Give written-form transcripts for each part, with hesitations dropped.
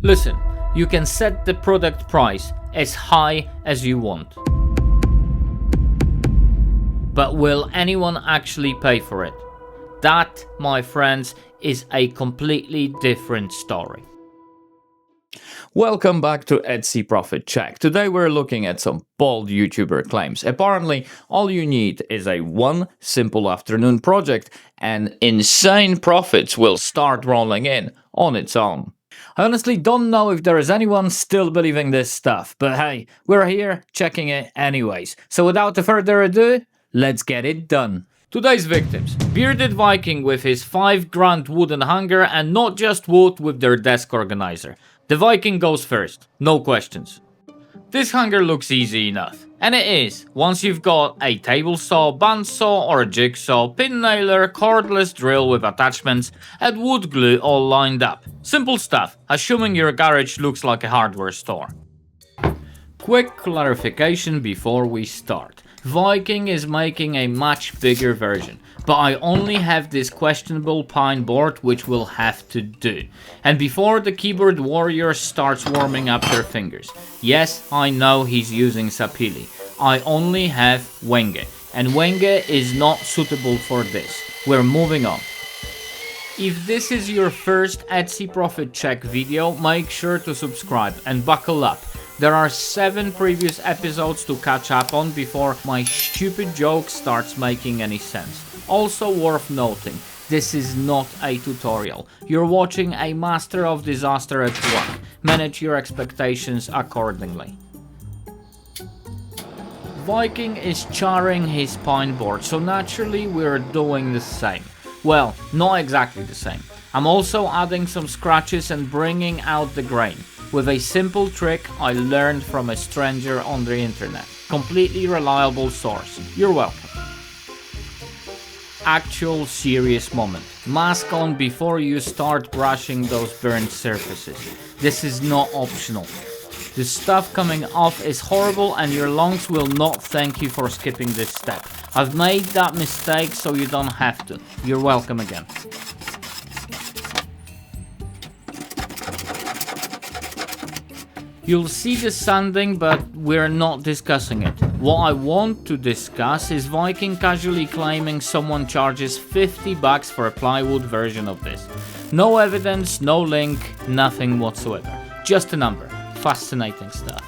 Listen, you can set the product price as high as you want. But will anyone actually pay for it? That, my friends, is a completely different story. Welcome back to Etsy Profit Check. Today we're looking at some bold YouTuber claims. Apparently, all you need is one simple afternoon project and insane profits will start rolling in on its own. I honestly don't know if there is anyone still believing this stuff, but hey, we're here checking it anyways. So without further ado, let's get it done. Today's victims: bearded Viking with his $5,000 wooden hanger, and not just wood with their desk organizer. The Viking goes first, no questions. This hanger looks easy enough, and it is, once you've got a table saw, bandsaw or a jigsaw, pin nailer, cordless drill with attachments, and wood glue all lined up. Simple stuff, assuming your garage looks like a hardware store. Quick clarification before we start. Viking is making a much bigger version, but I only have this questionable pine board which will have to do. And before the keyboard warrior starts warming up their fingers. Yes, I know he's using Sapili. I only have Wenge, and Wenge is not suitable for this. We're moving on. If this is your first Etsy Profit Check video, make sure to subscribe and buckle up. There are 7 previous episodes to catch up on before my stupid joke starts making any sense. Also worth noting, this is not a tutorial. You're watching a master of disaster at work. Manage your expectations accordingly. Viking is charring his pine board, so naturally we're doing the same. Well, not exactly the same. I'm also adding some scratches and bringing out the grain. With a simple trick I learned from a stranger on the internet. Completely reliable source. You're welcome. Actual serious moment. Mask on before you start brushing those burnt surfaces. This is not optional. The stuff coming off is horrible and your lungs will not thank you for skipping this step. I've made that mistake so you don't have to. You're welcome again. You'll see the sanding, but we're not discussing it. What I want to discuss is Viking casually claiming someone charges $50 for a plywood version of this. No evidence, no link, nothing whatsoever. Just a number. Fascinating stuff.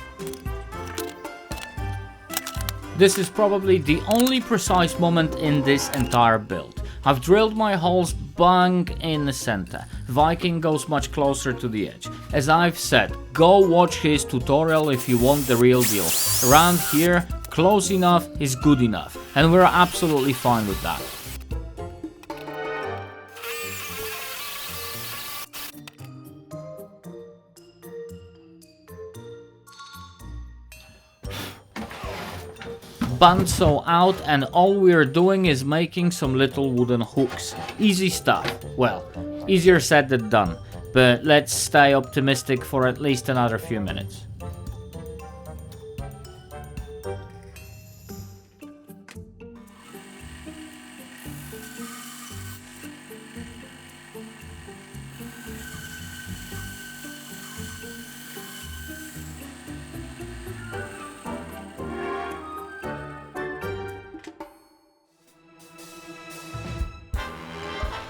This is probably the only precise moment in this entire build. I've drilled my holes bang in the center. Viking goes much closer to the edge. As I've said, go watch his tutorial if you want the real deal. Around here, close enough is good enough, and we're absolutely fine with that. Bandsaw out, and all we're doing is making some little wooden hooks. Easy stuff. Well, easier said than done, but let's stay optimistic for at least another few minutes.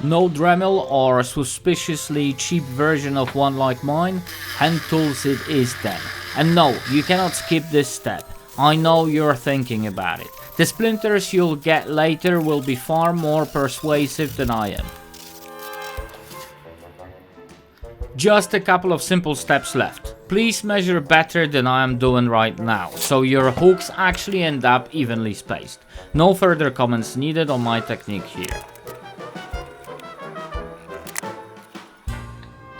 No Dremel or a suspiciously cheap version of one like mine, hand tools it is then. And no, you cannot skip this step. I know you're thinking about it. The splinters you'll get later will be far more persuasive than I am. Just a couple of simple steps left. Please measure better than I am doing right now, so your hooks actually end up evenly spaced. No further comments needed on my technique here.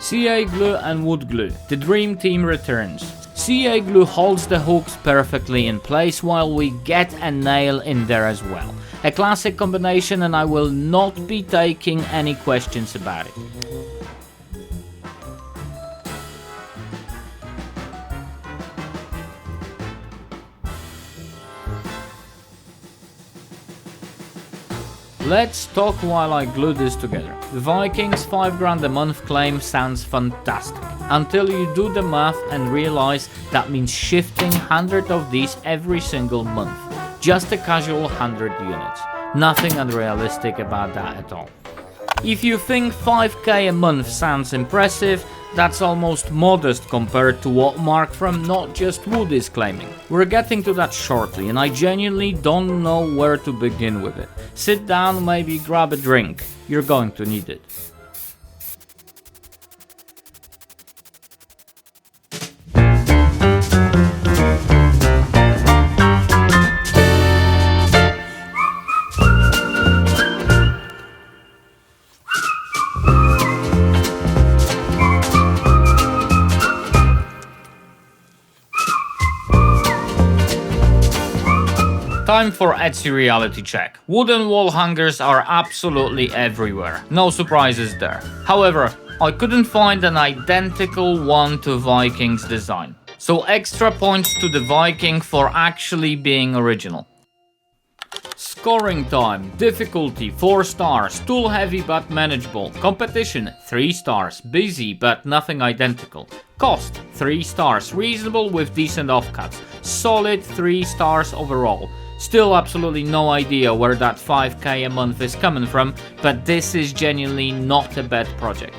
CA glue and wood glue. The dream team returns. CA glue holds the hooks perfectly in place while we get a nail in there as well. A classic combination, and I will not be taking any questions about it. Let's talk while I glue this together. The Viking's $5,000 a month claim sounds fantastic. until you do the math and realize that means shifting 100 of these every single month. Just a casual 100 units. Nothing unrealistic about that at all. If you think 5k a month sounds impressive, that's almost modest compared to what Mark from Not Just Wood is claiming. We're getting to that shortly, and I genuinely don't know where to begin with it. Sit down, maybe grab a drink. You're going to need it. Time for Etsy reality check. Wooden wall hangers are absolutely everywhere. No surprises there. However, I couldn't find an identical one to Viking's design. So extra points to the Viking for actually being original. Scoring time. Difficulty 4 stars. Tool heavy but manageable. Competition 3 stars. Busy but nothing identical. Cost 3 stars. Reasonable with decent offcuts. Solid 3 stars overall. Still absolutely no idea where that 5k a month is coming from, but this is genuinely not a bad project.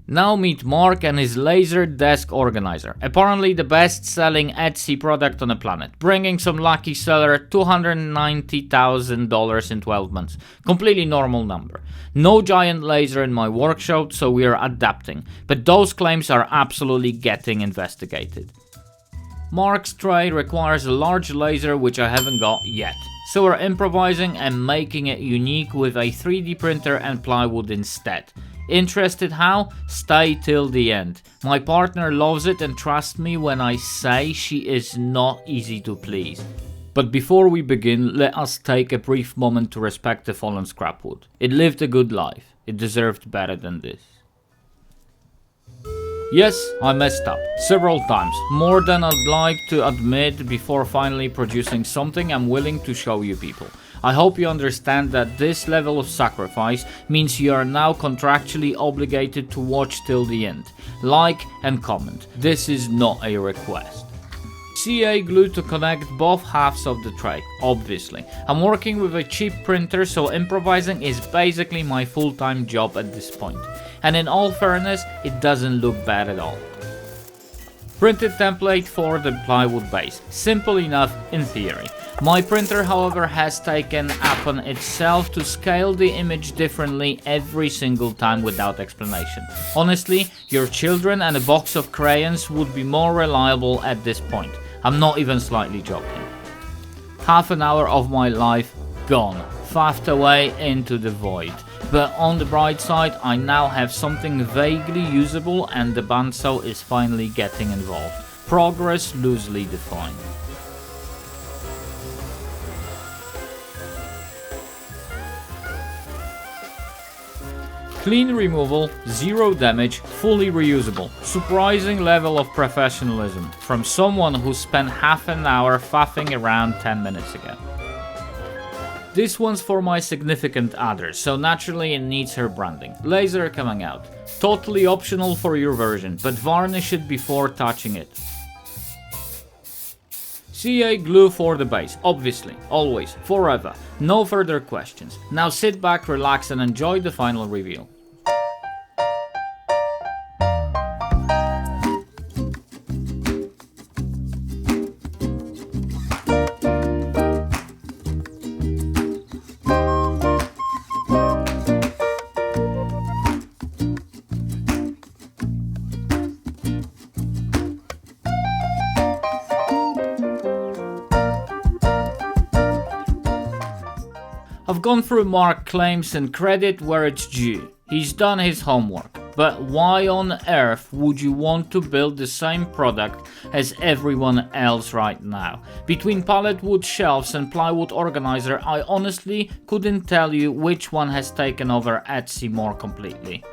Now meet Mark and his laser desk organizer, apparently the best selling Etsy product on the planet, bringing some lucky seller $290,000 in 12 months. Completely normal number. No giant laser in my workshop, so we are adapting, but those claims are absolutely getting investigated. Mark's tray requires a large laser which I haven't got yet, so we're improvising and making it unique with a 3D printer and plywood instead. Interested how? Stay till the end. My partner loves it, and trust me when I say she is not easy to please. But before we begin, let us take a brief moment to respect the fallen scrapwood. It lived a good life. It deserved better than this. Yes, I messed up several times, more than I'd like to admit before finally producing something I'm willing to show you people. I hope you understand that this level of sacrifice means you are now contractually obligated to watch till the end. Like and comment. This is not a request. CA glue to connect both halves of the tray, obviously. I'm working with a cheap printer, so improvising is basically my full-time job at this point. And in all fairness, it doesn't look bad at all. Printed template for the plywood base. Simple enough in theory. My printer, however, has taken upon itself to scale the image differently every single time without explanation. Honestly, your children and a box of crayons would be more reliable at this point. I'm not even slightly joking. Half an hour of my life gone, faffed away into the void. But on the bright side, I now have something vaguely usable and the bandsaw is finally getting involved. Progress loosely defined. Clean removal, zero damage, fully reusable. Surprising level of professionalism from someone who spent half an hour faffing around 10 minutes ago. This one's for my significant other, so naturally it needs her branding. Laser coming out. Totally optional for your version, but varnish it before touching it. CA glue for the base, obviously, always, forever. No further questions. Now sit back, relax and enjoy the final reveal. I've gone through Mark's claims and credit where it's due. He's done his homework. But why on earth would you want to build the same product as everyone else right now? Between pallet wood shelves and plywood organizer, I honestly couldn't tell you which one has taken over Etsy more completely.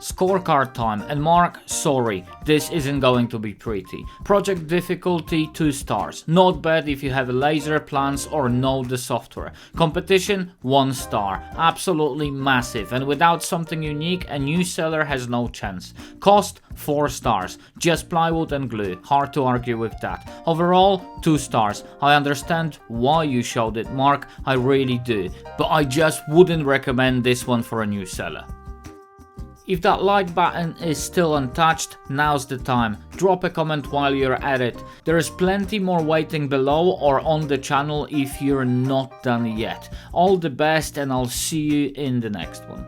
Scorecard time, and Mark, sorry, this isn't going to be pretty. Project difficulty 2 stars, not bad if you have laser plans or know the software. Competition 1 star, absolutely massive, and without something unique a new seller has no chance. Cost 4 stars, just plywood and glue, hard to argue with that. Overall 2 stars, I understand why you showed it Mark, I really do, but I just wouldn't recommend this one for a new seller. If that like button is still untouched, now's the time. Drop a comment while you're at it. There is plenty more waiting below or on the channel if you're not done yet. All the best and I'll see you in the next one.